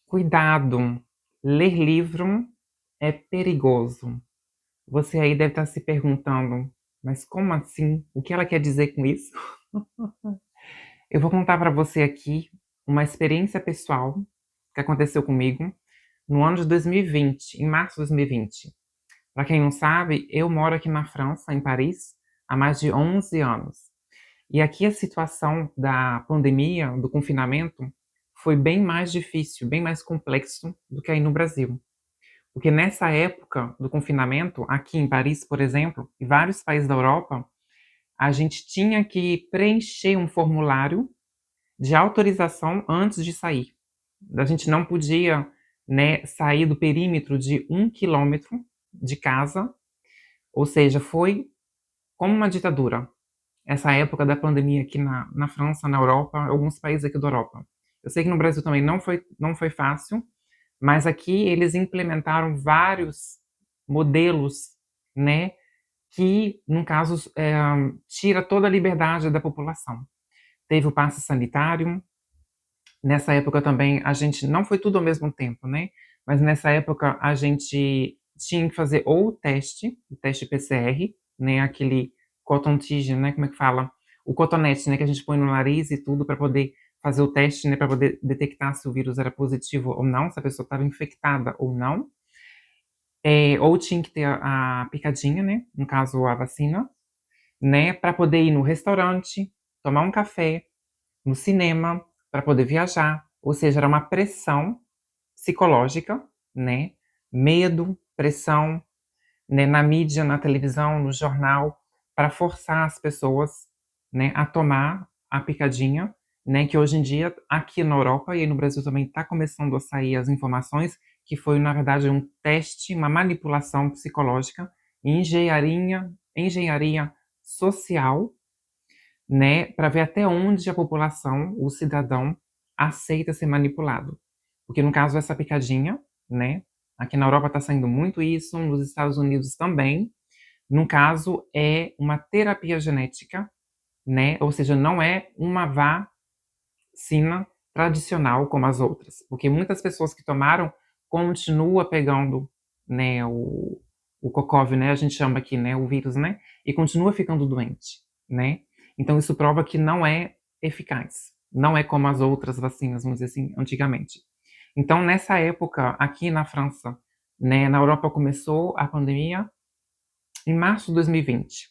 Cuidado, ler livro é perigoso. Você aí deve estar se perguntando: "Mas como assim? O que ela quer dizer com isso?". Eu vou contar para você aqui uma experiência pessoal que aconteceu comigo no ano de 2020, em março de 2020. Para quem não sabe, eu moro aqui na França, em Paris, há mais de 11 anos. E aqui a situação da pandemia, do confinamento, foi bem mais difícil, bem mais complexo do que aí no Brasil. Porque nessa época do confinamento, aqui em Paris, por exemplo, e vários países da Europa, a gente tinha que preencher um formulário de autorização antes de sair. A gente não podia, né, sair do perímetro de 1 quilômetro de casa, ou seja, foi como uma ditadura. Essa época da pandemia aqui na França, na Europa, alguns países aqui da Europa. Eu sei que no Brasil também não foi fácil, mas aqui eles implementaram vários modelos, né, que, no caso, tira toda a liberdade da população. Teve o passe sanitário, nessa época também a gente não foi tudo ao mesmo tempo, né, mas nessa época a gente tinha que fazer ou o teste PCR, né, aquele cotontige, né, como é que fala? O cotonete, né, que a gente põe no nariz e tudo para poder fazer o teste, né, para poder detectar se o vírus era positivo ou não, se a pessoa estava infectada ou não. Ou tinha que ter a picadinha, né, no caso a vacina, né, para poder ir no restaurante, tomar um café, no cinema, para poder viajar, ou seja, era uma pressão psicológica, né, medo, pressão, né, na mídia, na televisão, no jornal, para forçar as pessoas, né, a tomar a picadinha, né, que hoje em dia, aqui na Europa e aí no Brasil também está começando a sair as informações que foi, na verdade, um teste, uma manipulação psicológica, engenharia social, né, para ver até onde a população, o cidadão, aceita ser manipulado. Porque no caso essa picadinha, né, aqui na Europa está saindo muito isso, nos Estados Unidos também, no caso é uma terapia genética, né, ou seja, não é uma vacina tradicional como as outras, porque muitas pessoas que tomaram continua pegando, né, o CoCoV, né, a gente chama aqui, né, o vírus, né, e continua ficando doente, né. Então isso prova que não é eficaz, não é como as outras vacinas, vamos dizer assim, antigamente. Então nessa época, aqui na França, né, na Europa começou a pandemia em março de 2020.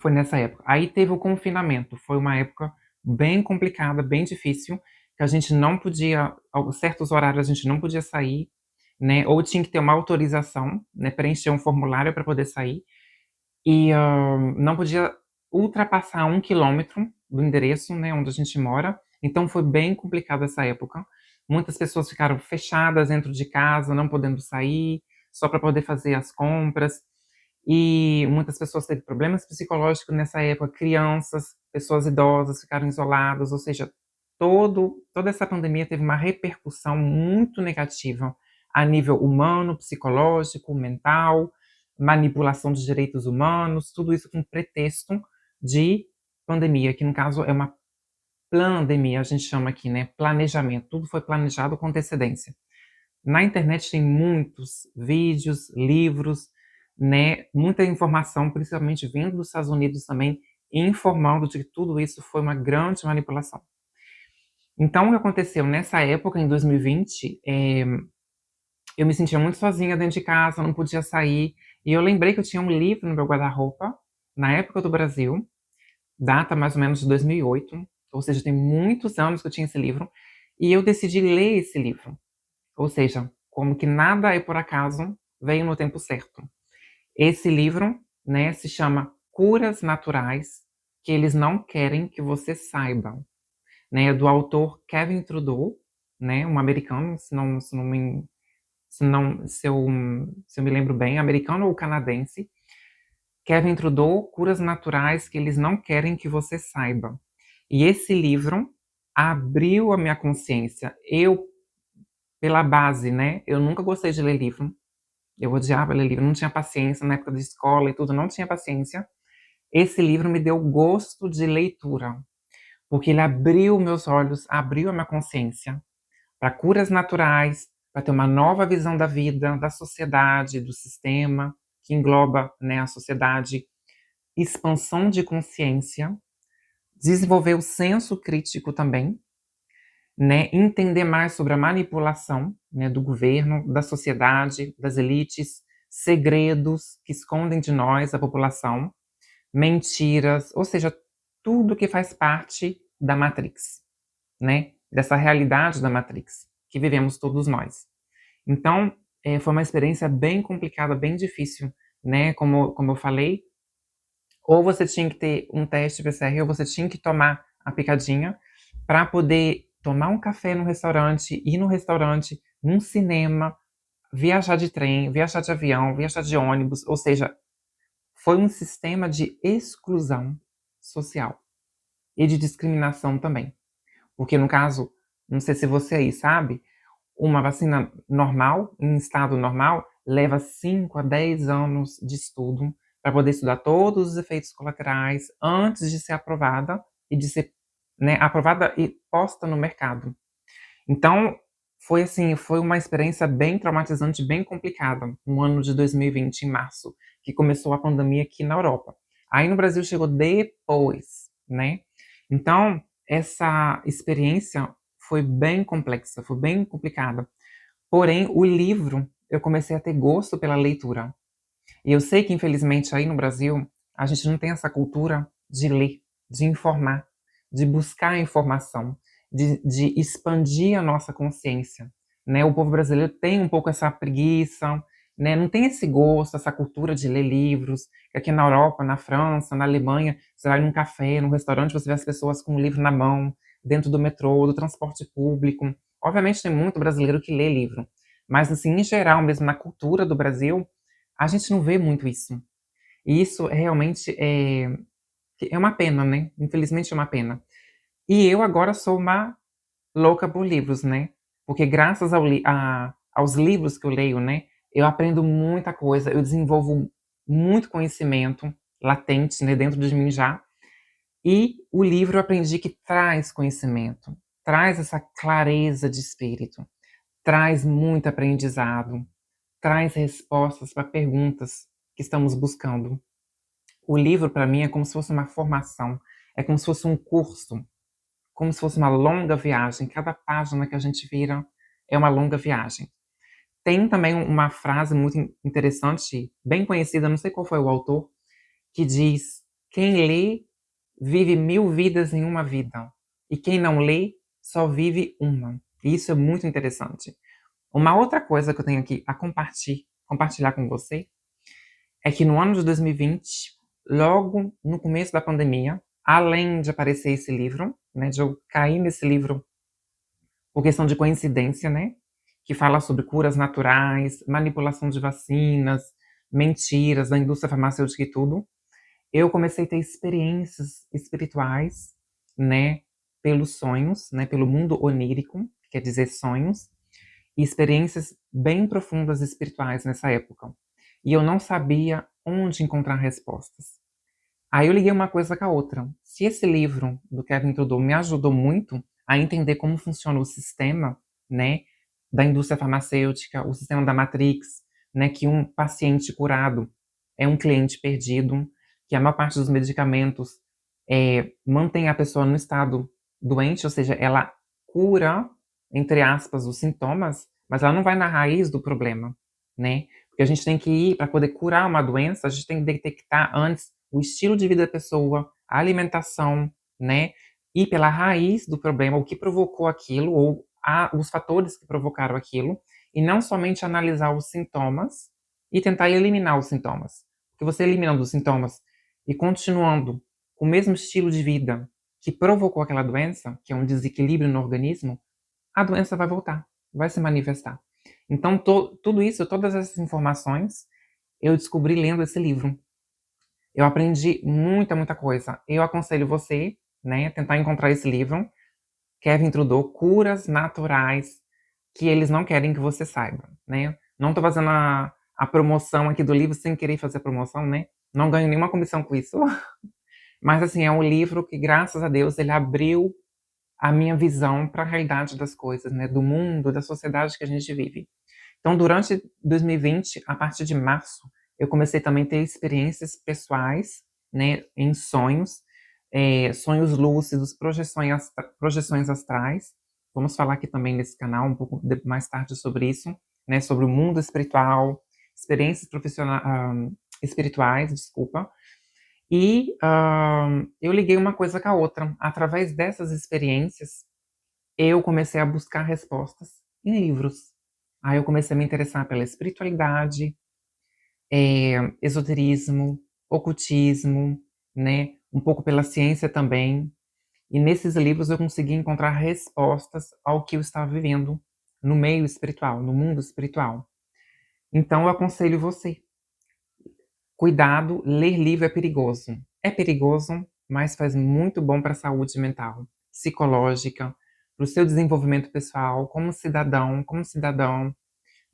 Foi nessa época. Aí teve o confinamento, foi uma época bem complicada, bem difícil, que a gente não podia, certos horários a gente não podia sair, né, ou tinha que ter uma autorização, né, preencher um formulário para poder sair, e não podia ultrapassar 1 quilômetro do endereço, né, onde a gente mora, então foi bem complicado essa época. Muitas pessoas ficaram fechadas dentro de casa, não podendo sair, só para poder fazer as compras. E muitas pessoas teve problemas psicológicos nessa época, crianças, pessoas idosas ficaram isoladas, ou seja, toda essa pandemia teve uma repercussão muito negativa a nível humano, psicológico, mental, manipulação de direitos humanos, tudo isso com pretexto de pandemia, que no caso é uma plandemia, a gente chama aqui, né, planejamento, tudo foi planejado com antecedência. Na internet tem muitos vídeos, livros, né, muita informação, principalmente vindo dos Estados Unidos também, informando de que tudo isso foi uma grande manipulação. Então, o que aconteceu nessa época, em 2020, eu me sentia muito sozinha dentro de casa, não podia sair, e eu lembrei que eu tinha um livro no meu guarda-roupa, na época do Brasil, data mais ou menos de 2008, ou seja, tem muitos anos que eu tinha esse livro, e eu decidi ler esse livro. Ou seja, como que nada é por acaso, veio no tempo certo. Esse livro, né, se chama Curas Naturais que eles não querem que você saiba, né, é do autor Kevin Trudeau, né, um americano, se eu me lembro bem, americano ou canadense. Kevin Trudeau, Curas Naturais que eles não querem que você saiba. E esse livro abriu a minha consciência. Eu, pela base, né, eu nunca gostei de ler livro. Eu odiava ler livro, não tinha paciência na época de escola e tudo, não tinha paciência. Esse livro me deu gosto de leitura, porque ele abriu meus olhos, abriu a minha consciência, para curas naturais, para ter uma nova visão da vida, da sociedade, do sistema, que engloba, né, a sociedade, expansão de consciência, desenvolver o senso crítico também, né, entender mais sobre a manipulação, né, do governo, da sociedade, das elites, segredos que escondem de nós, a população, mentiras, ou seja, tudo que faz parte da Matrix, né, dessa realidade da Matrix que vivemos todos nós. Então, foi uma experiência bem complicada, bem difícil, né, como eu falei, ou você tinha que ter um teste PCR ou você tinha que tomar a picadinha para poder tomar um café no restaurante, ir no restaurante, num cinema, viajar de trem, viajar de avião, viajar de ônibus, ou seja, foi um sistema de exclusão social e de discriminação também. Porque no caso, não sei se você aí sabe, uma vacina normal, em estado normal, leva 5 a 10 anos de estudo para poder estudar todos os efeitos colaterais antes de ser aprovada e de ser, né, aprovada e posta no mercado. Então, foi assim, foi uma experiência bem traumatizante, bem complicada, no ano de 2020, em março, que começou a pandemia aqui na Europa. Aí no Brasil chegou depois, né? Então, essa experiência foi bem complexa, foi bem complicada. Porém, o livro, eu comecei a ter gosto pela leitura. E eu sei que, infelizmente, aí no Brasil, a gente não tem essa cultura de ler, de informar, de buscar informação, de expandir a nossa consciência, né? O povo brasileiro tem um pouco essa preguiça, né? Não tem esse gosto, essa cultura de ler livros. Aqui na Europa, na França, na Alemanha, você vai num café, num restaurante, você vê as pessoas com o livro na mão, dentro do metrô, do transporte público. Obviamente tem muito brasileiro que lê livro, mas assim, em geral, mesmo na cultura do Brasil, a gente não vê muito isso. E isso realmente é uma pena, né? Infelizmente é uma pena. E eu agora sou uma louca por livros, né? Porque graças aos livros que eu leio, né? Eu aprendo muita coisa, eu desenvolvo muito conhecimento latente, né, dentro de mim já. E o livro eu aprendi que traz conhecimento, traz essa clareza de espírito, traz muito aprendizado, traz respostas para perguntas que estamos buscando. O livro, para mim, é como se fosse uma formação, é como se fosse um curso, como se fosse uma longa viagem. Cada página que a gente vira é uma longa viagem. Tem também uma frase muito interessante, bem conhecida, não sei qual foi o autor, que diz: quem lê vive 1000 vidas em uma vida, e quem não lê só vive uma. E isso é muito interessante. Uma outra coisa que eu tenho aqui a compartilhar com você é que no ano de 2020, logo no começo da pandemia, além de aparecer esse livro, né, de eu cair nesse livro por questão de coincidência, né, que fala sobre curas naturais, manipulação de vacinas, mentiras da indústria farmacêutica e tudo, eu comecei a ter experiências espirituais, né, pelos sonhos, né, pelo mundo onírico, que quer dizer sonhos, e experiências bem profundas espirituais nessa época. E eu não sabia onde encontrar respostas. Aí eu liguei uma coisa com a outra. Se esse livro do Kevin Trudeau me ajudou muito a entender como funciona o sistema, né, da indústria farmacêutica, o sistema da Matrix, né, que um paciente curado é um cliente perdido, que a maior parte dos medicamentos mantém a pessoa no estado doente, ou seja, ela cura, entre aspas, os sintomas, mas ela não vai na raiz do problema, né? Porque a gente tem que ir para poder curar uma doença, a gente tem que detectar antes o estilo de vida da pessoa, a alimentação, né? Ir pela raiz do problema, o que provocou aquilo, ou os fatores que provocaram aquilo, e não somente analisar os sintomas e tentar eliminar os sintomas. Porque você eliminando os sintomas e continuando com o mesmo estilo de vida que provocou aquela doença, que é um desequilíbrio no organismo, a doença vai voltar, vai se manifestar. Então, tudo isso, todas essas informações, eu descobri lendo esse livro. Eu aprendi muita, muita coisa. Eu aconselho você, né, tentar encontrar esse livro, Kevin Trudeau, Curas Naturais, que eles não querem que você saiba, né? Não tô fazendo a promoção aqui do livro sem querer fazer a promoção, né? Não ganho nenhuma comissão com isso. Mas, assim, é um livro que, graças a Deus, ele abriu a minha visão para a realidade das coisas, né, do mundo, da sociedade que a gente vive. Então, durante 2020, a partir de março, eu comecei também a ter experiências pessoais, né, em sonhos, sonhos lúcidos, projeções astrais. Vamos falar aqui também nesse canal um pouco mais tarde sobre isso, né, sobre o mundo espiritual, experiências espirituais, desculpa. E eu liguei uma coisa com a outra. Através dessas experiências, eu comecei a buscar respostas em livros. Aí eu comecei a me interessar pela espiritualidade, esoterismo, ocultismo, né? Um pouco pela ciência também. E nesses livros eu consegui encontrar respostas ao que eu estava vivendo no meio espiritual, no mundo espiritual. Então eu aconselho você. Cuidado, ler livro é perigoso. É perigoso, mas faz muito bom para a saúde mental, psicológica, para o seu desenvolvimento pessoal, como cidadão,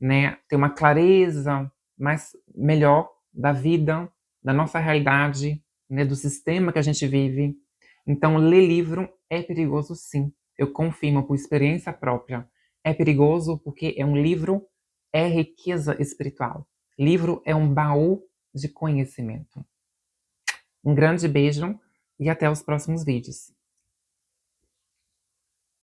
né? Ter uma clareza mais melhor da vida, da nossa realidade, né? Do sistema que a gente vive. Então, ler livro é perigoso, sim. Eu confirmo por experiência própria. É perigoso porque é um livro, é riqueza espiritual. Livro é um baú de conhecimento. Um grande beijo e até os próximos vídeos.